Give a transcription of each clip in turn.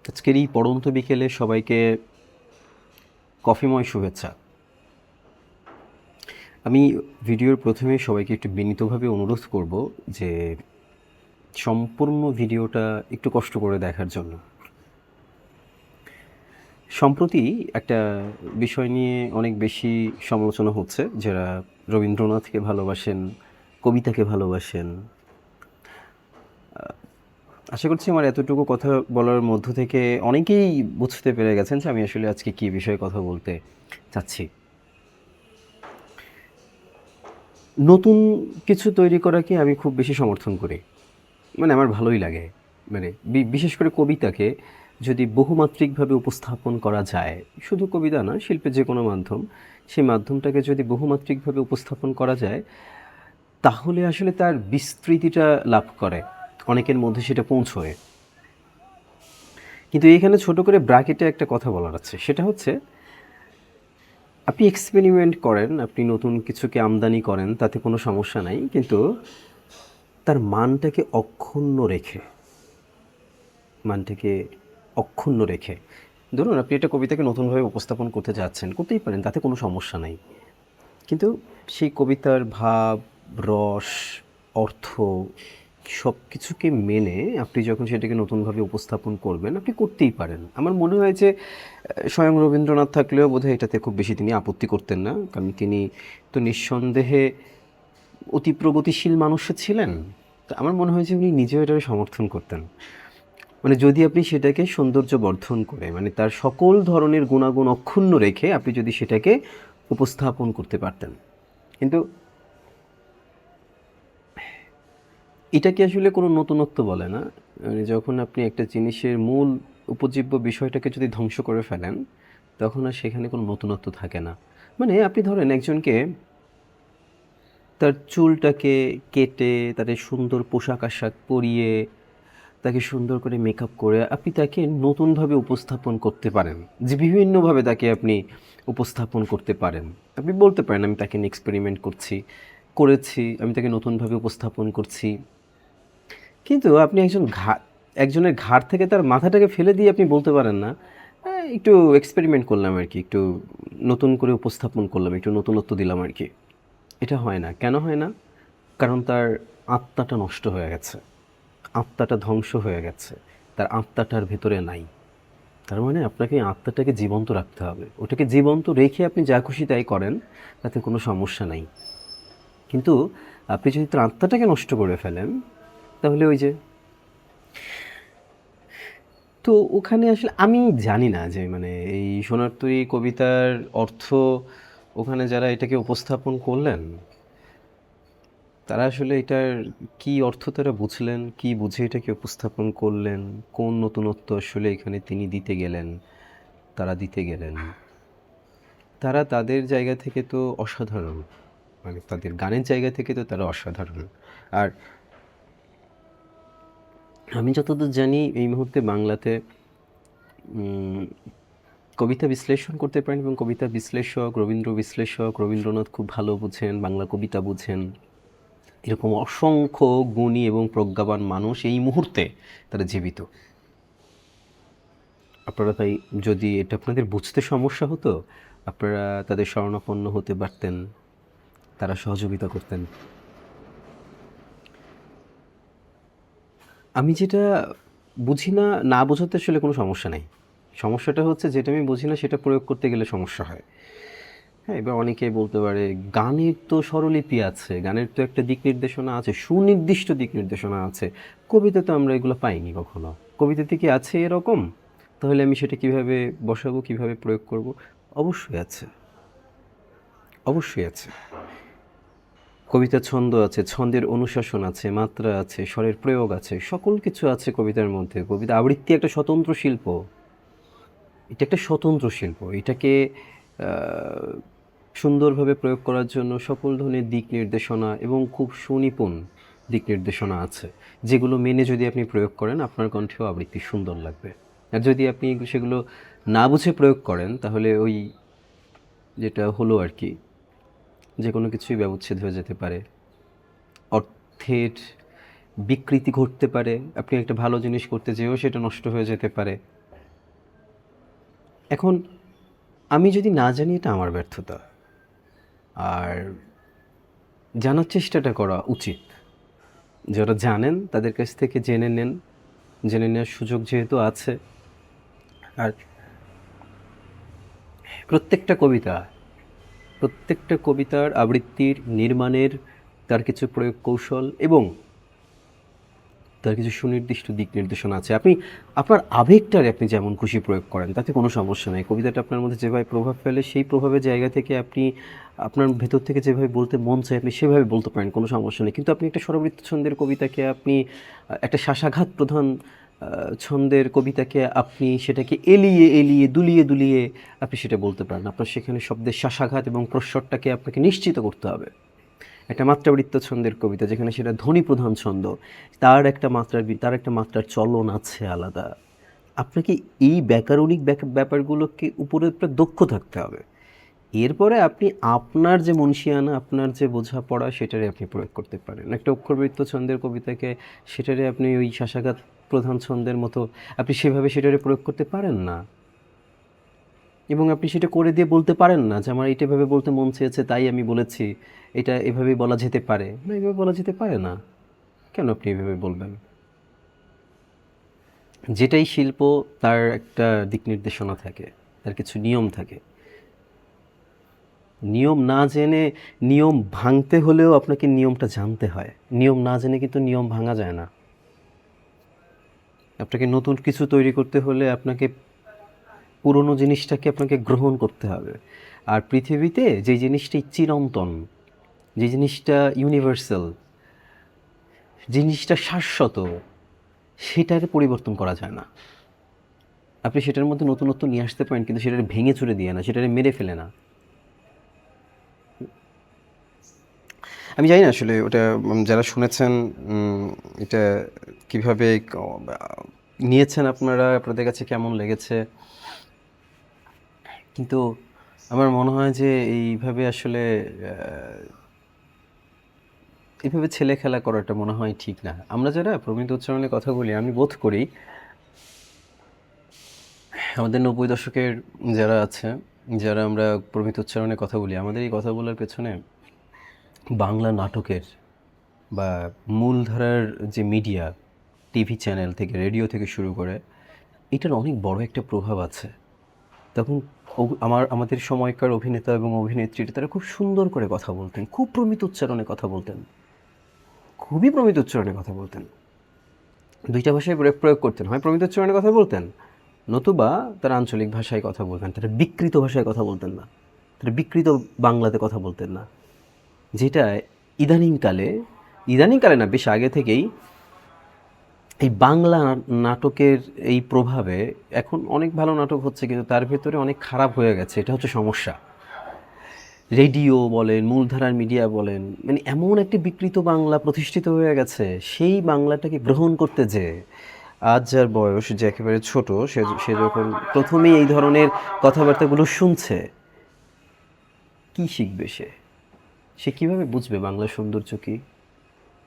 আজকের এই পড়ন্ত বিকেলে সবাইকে কফিময় শুভেচ্ছা। আমি ভিডিওর প্রথমে সবাইকে একটু বিনীতভাবে অনুরোধ করব যে সম্পূর্ণ ভিডিওটা একটু কষ্ট করে দেখার জন্য। সম্প্রতি একটা বিষয় নিয়ে অনেক বেশি সমালোচনা হচ্ছে, যারা রবীন্দ্রনাথকে ভালোবাসেন, কবিতাকে ভালোবাসেন। আশা করছি আমার এতটুকু কথা বলার মধ্য থেকে অনেকেই বুঝতে পেরে গেছেন যে আমি আসলে আজকে কী বিষয়ে কথা বলতে চাচ্ছি। নতুন কিছু তৈরি করাকে আমি খুব বেশি সমর্থন করি, মানে আমার ভালোই লাগে। মানে বিশেষ করে কবিতাকে যদি বহুমাত্রিকভাবে উপস্থাপন করা যায়, শুধু কবিতা না, শিল্পের যে কোনো মাধ্যম, সেই মাধ্যমটাকে যদি বহুমাত্রিকভাবে উপস্থাপন করা যায়, তাহলে আসলে তার বিস্তৃতিটা লাভ করে, অনেকের মধ্যে সেটা পৌঁছয়। কিন্তু এইখানে ছোট করে ব্র্যাকেটে একটা কথা বলার আছে, সেটা হচ্ছে আপনি এক্সপেরিমেন্ট করেন, আপনি নতুন কিছুকে আমদানি করেন, তাতে কোনো সমস্যা নাই, কিন্তু তার মানটাকে অক্ষুণ্ণ রেখে, মানটাকে অক্ষুণ্ণ রেখে ধরুন আপনি একটা কবিতাকে নতুনভাবে উপস্থাপন করতে যাচ্ছেন, করতেই পারেন, তাতে কোনো সমস্যা নাই। কিন্তু সেই কবিতার ভাব, রস, অর্থ সব কিছুকে মেনে আপনি যখন সেটাকে নতুনভাবে উপস্থাপন করবেন, আপনি করতেই পারেন। আমার মনে হয় যে স্বয়ং রবীন্দ্রনাথ থাকলেও বোধহয় এটাতে খুব বেশি তিনি আপত্তি করতেন না, কারণ তিনি তো নিঃসন্দেহে অতি প্রগতিশীল মানুষ ছিলেন। তো আমার মনে হয় যে উনি নিজেও এটাকে সমর্থন করতেন। মানে যদি আপনি সেটাকে সৌন্দর্য বর্ধন করে, মানে তার সকল ধরনের গুণাগুণ অক্ষুণ্ণ রেখে আপনি যদি সেটাকে উপস্থাপন করতে পারতেন। কিন্তু এটা কি আসলে কোনো নতুনত্ব বলে না? মানে যখন আপনি একটা জিনিসের মূল উপজীব্য বিষয়টাকে যদি ধ্বংস করে ফেলেন, তখন আর সেখানে কোনো নতুনত্ব থাকে না। মানে আপনি ধরেন একজনকে তার চুলটাকে কেটে, তাকে সুন্দর পোশাক আশাক পরিয়ে, তাকে সুন্দর করে মেকআপ করে আপনি তাকে নতুনভাবে উপস্থাপন করতে পারেন, যে বিভিন্নভাবে তাকে আপনি উপস্থাপন করতে পারেন। আপনি বলতে পারেন আমি তাকে নিয়ে এক্সপেরিমেন্ট করেছি, আমি তাকে নতুনভাবে উপস্থাপন করছি। কিন্তু আপনি একজনের ঘাড় থেকে তার মাথাটাকে ফেলে দিয়ে আপনি বলতে পারেন না, একটু এক্সপেরিমেন্ট করলাম আর কি, একটু নতুন করে উপস্থাপন করলাম, একটু নতুনত্ব দিলাম আর কি। এটা হয় না। কেন হয় না? কারণ তার আত্মাটা নষ্ট হয়ে গেছে, আত্মাটা ধ্বংস হয়ে গেছে, তার আত্মাটার ভেতরে নাই। তার মানে আপনাকে আত্মাটাকে জীবন্ত রাখতে হবে। ওটাকে জীবন্ত রেখে আপনি যা খুশি তাই করেন, তাতে কোনো সমস্যা নাই। কিন্তু আপনি যদি তার আত্মাটাকে নষ্ট করে ফেলেন, তাহলে ওই যে, তো ওখানে আসলে আমি জানি না যে মানে এই সোনার তরী কবিতার অর্থ ওখানে যারা এটাকে উপস্থাপন করলেন, তারা আসলে এটার কী অর্থ তারা বুঝলেন, কী বুঝে এটাকে উপস্থাপন করলেন, কোন নতুনত্ব আসলে এখানে তিনি দিতে গেলেন, তারা দিতে গেলেন। তারা তাদের জায়গা থেকে তো অসাধারণ, মানে তাদের গানের জায়গা থেকে তো তারা অসাধারণ। আর আমি যতদূর জানি এই মুহূর্তে বাংলাতে কবিতা বিশ্লেষণ করতে পারেন, এবং কবিতা বিশ্লেষক, রবীন্দ্র বিশ্লেষক, রবীন্দ্রনাথ খুব ভালো বুঝেন, বাংলা কবিতা বুঝেন, এরকম অসংখ্য গুণী এবং প্রজ্ঞাবান মানুষ এই মুহূর্তে তারা জীবিত। আপনারা তাই, যদি এটা আপনাদের বুঝতে সমস্যা হতো, আপনারা তাদের শরণাপন্ন হতে পারতেন, তারা সহযোগিতা করতেন। আমি যেটা বুঝি না, না বোঝাতে আসলে কোনো সমস্যা নেই। সমস্যাটা হচ্ছে যেটা আমি বুঝি না সেটা প্রয়োগ করতে গেলে সমস্যা হয়। হ্যাঁ, এবার অনেকে বলতে পারে গানের তো স্বরলিপি আছে, গানের তো একটা দিক নির্দেশনা আছে, সুনির্দিষ্ট দিক নির্দেশনা আছে। কবিতাতে আমরা এগুলো পাইনি কখনো। কবিতাতে কি আছে এরকম? তাহলে আমি সেটা কিভাবে বসাবো, কিভাবে প্রয়োগ করব? অবশ্যই আছে, অবশ্যই আছে। কবিতার ছন্দ আছে, ছন্দের অনুশাসন আছে, মাত্রা আছে, স্বরের প্রয়োগ আছে, সকল কিছু আছে কবিতার মধ্যে। কবিতা আবৃত্তি একটা স্বতন্ত্র শিল্প, এটা একটা স্বতন্ত্র শিল্প। এটাকে সুন্দরভাবে প্রয়োগ করার জন্য সকল ধরনের দিক নির্দেশনা এবং খুব সুনিপুণ দিক নির্দেশনা আছে, যেগুলো মেনে যদি আপনি প্রয়োগ করেন, আপনার কণ্ঠেও আবৃত্তি সুন্দর লাগবে। আর যদি আপনি সেগুলো না বুঝে প্রয়োগ করেন, তাহলে ওই যেটা হলো আর কি, যে কোনো কিছুই ব্যবচ্ছেদ হয়ে যেতে পারে, অর্থের বিকৃতি ঘটতে পারে, আপনি একটা ভালো জিনিস করতে যেয়েও সেটা নষ্ট হয়ে যেতে পারে। এখন আমি যদি না জানি, এটা আমার ব্যর্থতা। আর জানার চেষ্টাটা করা উচিত। যারা জানেন তাদের কাছ থেকে জেনে নেন, জেনে নেওয়ার সুযোগ যেহেতু আছে। আর প্রত্যেকটা কবিতার আবৃত্তির নির্মাণের তার কিছু প্রয়োগ কৌশল এবং তার কিছু সুনির্দিষ্ট দিক নির্দেশনা আছে। আপনি আপনার আবেগটারে আপনি যেমন খুশি প্রয়োগ করেন, তাতে কোনো সমস্যা নেই। কবিতাটা আপনার মধ্যে যেভাবে প্রভাব ফেলে, সেই প্রভাবের জায়গা থেকে আপনি আপনার ভেতর থেকে যেভাবে বলতে মন চায় আপনি সেভাবে বলতে পারেন, কোনো সমস্যা নেই। কিন্তু আপনি একটা স্বরবৃত্ত ছন্দের কবিতাকে আপনি একটা শ্বাসাঘাত প্রধান ছন্দের কবিতাকে আপনি সেটাকে এলিয়ে দুলিয়ে আপনি সেটা বলতে পারেন। আপনার সেখানে শব্দের শ্বাসাঘাত এবং প্রস্বরটাকে আপনাকে নিশ্চিত করতে হবে। একটা মাত্রাবৃত্ত ছন্দের কবিতা যেখানে সেটা ধ্বনি প্রধান ছন্দ, তার একটা মাত্রার চলন আছে আলাদা। আপনাকে এই ব্যাকরণিক ব্যাপারগুলোকে উপরে দক্ষ থাকতে হবে। এরপরে আপনি আপনার যে মুনশিয়ানা, আপনার যে বোঝাপড়া, সেটারে আপনি প্রয়োগ করতে পারেন। একটা অক্ষরবৃত্ত ছন্দের কবিতাকে সেটারে আপনি ওই শ্বাসাঘাত প্রধান ছন্দের মতো আপনি সেভাবে সেটারে প্রয়োগ করতে পারেন না, এবং আপনি সেটা করে দিয়ে বলতে পারেন না যে আমার এইটা এভাবে বলতে মন চেয়েছে তাই আমি বলেছি, এটা এভাবেই বলা যেতে পারে না। এভাবে বলা যেতে পারে না। কেন আপনি এভাবে বলবেন? যেটাই শিল্প, তার একটা দিক নির্দেশনা থাকে, তার কিছু নিয়ম থাকে। নিয়ম না জেনে নিয়ম ভাঙতে হলেও আপনাকে নিয়মটা জানতে হয়। নিয়ম না জেনে কিন্তু নিয়ম ভাঙা যায় না। আপনাকে নতুন কিছু তৈরি করতে হলে আপনাকে পুরনো জিনিসটাকে আপনাকে গ্রহণ করতে হবে। আর পৃথিবীতে যে জিনিসটি চিরন্তন, যে জিনিসটা ইউনিভার্সাল, জিনিসটা শাশ্বত, সেটার পরিবর্তন করা যায় না। আপনি সেটার মধ্যে নতুনত্ব নিয়ে আসতে পারেন, কিন্তু সেটাকে ভেঙে চুরে দিয়ে না, সেটাকে মেরে ফেলে না। আমি জানি না আসলে ওটা যারা শুনেছেন এটা কীভাবে নিয়েছেন আপনারা, আপনাদের কাছে কেমন লেগেছে। কিন্তু আমার মনে হয় যে এইভাবে আসলে এইভাবে ছেলে খেলা করাটা মনে হয় ঠিক না। আমরা যারা প্রমিত উচ্চারণের কথা বলি, আমি বোধ করি আমাদের 90 দশকের যারা আছে, যারা আমরা প্রমিত উচ্চারণের কথা বলি, আমাদের এই কথা বলার পেছনে বাংলা নাটকের বা মূলধারার যে মিডিয়া, টিভি চ্যানেল থেকে রেডিও থেকে শুরু করে, এটার অনেক বড় একটা প্রভাব আছে। তখন আমাদের সময়কার অভিনেতা এবং অভিনেত্রীরা তারা খুব সুন্দর করে কথা বলতেন, খুব প্রমিত উচ্চারণে কথা বলতেন, খুবই প্রমিত উচ্চারণে কথা বলতেন। দুইটা ভাষায় প্রয়োগ করতেন, হয় প্রমিত উচ্চারণে কথা বলতেন, নতুবা তারা আঞ্চলিক ভাষায় কথা বলতেন। তারা বিকৃত ভাষায় কথা বলতেন না, তারা বিকৃত বাংলাতে কথা বলতেন না। যেটা ইদানিংকালে না, বেশ আগে থেকেই এই বাংলা নাটকের এই প্রভাবে এখন অনেক ভালো নাটক হচ্ছে, কিন্তু তার ভেতরে অনেক খারাপ হয়ে গেছে। এটা হচ্ছে সমস্যা। রেডিও বলেন, মূলধারার মিডিয়া বলেন, মানে এমন একটি বিকৃত বাংলা প্রতিষ্ঠিত হয়ে গেছে, সেই বাংলাটাকে গ্রহণ করতে যে আজ যার বয়স, যে একেবারে ছোট, সে যখন প্রথমেই এই ধরনের কথাবার্তাগুলো শুনছে, কি শিখবে সে? সে কীভাবে বুঝবে বাংলার সৌন্দর্য কী?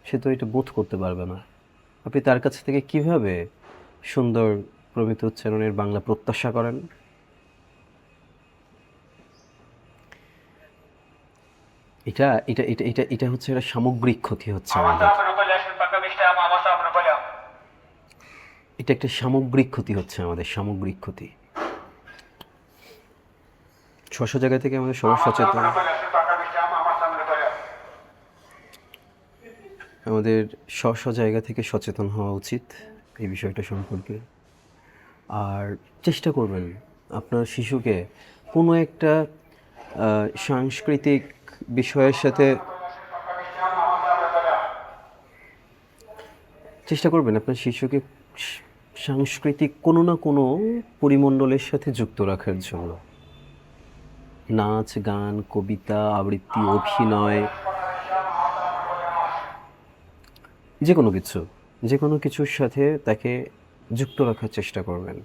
সে তো এটা বোধ করতে পারবে না। আপনি তার কাছ থেকে কিভাবে সুন্দর প্রমিত উচ্চারণের বাংলা প্রত্যাশা করেন? এটা এটা এটা এটা এটা হচ্ছে একটা সামগ্রিক ক্ষতি হচ্ছে আমাদের। এটা একটা সামগ্রিক ক্ষতি হচ্ছে আমাদের, সামগ্রিক ক্ষতি। স্ব জায়গা থেকে আমাদের সবার সচেতন, আমাদের স্ব জায়গা থেকে সচেতন হওয়া উচিত এই বিষয়টা সম্পর্কে। আর চেষ্টা করবেন আপনার শিশুকে কোনো একটা সাংস্কৃতিক বিষয়ের সাথে, চেষ্টা করবেন আপনার শিশুকে সাংস্কৃতিক কোনো না কোনো পরিমণ্ডলের সাথে যুক্ত রাখার জন্য। নাচ, গান, কবিতা, আবৃত্তি, অভিনয়, যে কোনো কিছুর সাথে তাকে যুক্ত রাখার চেষ্টা করবেন।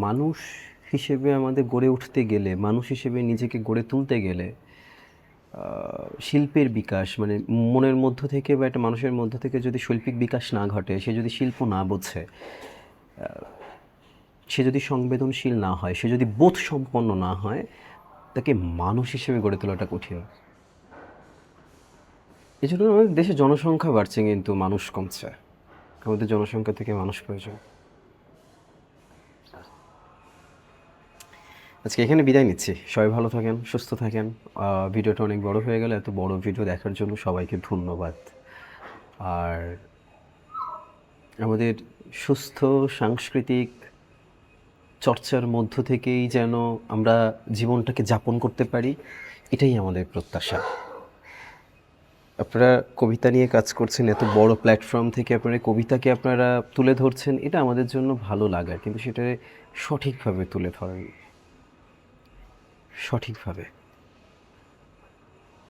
মানুষ হিসেবে আমাদের গড়ে উঠতে গেলে, মানুষ হিসেবে নিজেকে গড়ে তুলতে গেলে শিল্পের বিকাশ, মানে মনের মধ্য থেকে বা একটা মানুষের মধ্য থেকে যদি শৈল্পিক বিকাশ না ঘটে, সে যদি শিল্প না বোঝে, সে যদি সংবেদনশীল না হয়, সে যদি বোধ সম্পন্ন না হয়, তাকে মানুষ হিসেবে গড়ে তোলাটা কঠিন। এই জন্য আমাদের দেশে জনসংখ্যা বাড়ছে কিন্তু মানুষ কমছে। আমাদের জনসংখ্যা থেকে মানুষ প্রয়োজন। আজকে এখানে বিদায় নিচ্ছি। সবাই ভালো থাকেন, সুস্থ থাকেন। ভিডিওটা অনেক বড় হয়ে গেল। এত বড় ভিডিও দেখার জন্য সবাইকে ধন্যবাদ। আর আমাদের সুস্থ সাংস্কৃতিক চর্চার মধ্য থেকেই যেন আমরা জীবনটাকে যাপন করতে পারি, এটাই আমাদের প্রত্যাশা। আপনারা কবিতা নিয়ে কাজ করছেন, এত বড় প্ল্যাটফর্ম থেকে আপনারা কবিতাকে আপনারা তুলে ধরছেন, এটা আমাদের জন্য ভালো লাগার, কিন্তু সেটা সঠিকভাবে তুলে ধরেন, সঠিকভাবে।